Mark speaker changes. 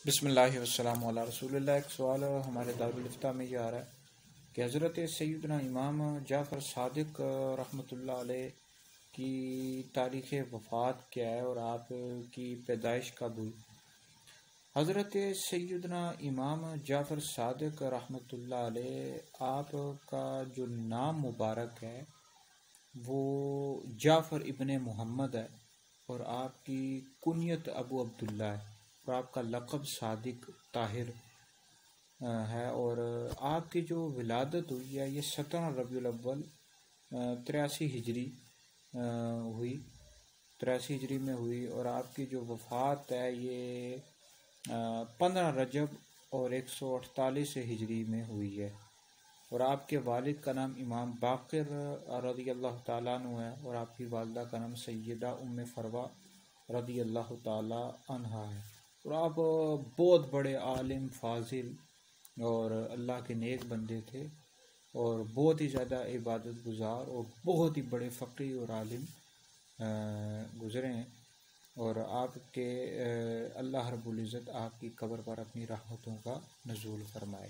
Speaker 1: بسم اللہ والسلام علی رسول اللہ۔ ایک سوال ہمارے دارالفتہ میں یہ آ رہا ہے کہ حضرت سیدنا امام جعفر صادق رحمۃ اللہ علیہ کی تاریخ وفات کیا ہے اور آپ کی پیدائش کب ہوئی؟ حضرت سیدنا امام جعفر صادق رحمۃ اللہ علیہ، آپ کا جو نام مبارک ہے وہ جعفر ابن محمد ہے، اور آپ کی کنیت ابو عبداللہ ہے، اور آپ کا لقب صادق طاہر ہے، اور آپ کی جو ولادت ہوئی ہے یہ 17 ربیع الاول 83 ہجری ہوئی 83 ہجری میں ہوئی، اور آپ کی جو وفات ہے یہ 15 رجب اور 148 ہجری میں ہوئی ہے، اور آپ کے والد کا نام امام باقر رضی اللہ تعالیٰ عنہ ہے، اور آپ کی والدہ کا نام سیدہ ام فروہ رضی اللہ تعالیٰ عنہا ہے، اور آپ بہت بڑے عالم فاضل اور اللہ کے نیک بندے تھے، اور بہت ہی زیادہ عبادت گزار اور بہت ہی بڑے فقی اور عالم گزرے ہیں، اور آپ کے اللہ رب العزت آپ کی قبر پر اپنی رحمتوں کا نزول فرمائے۔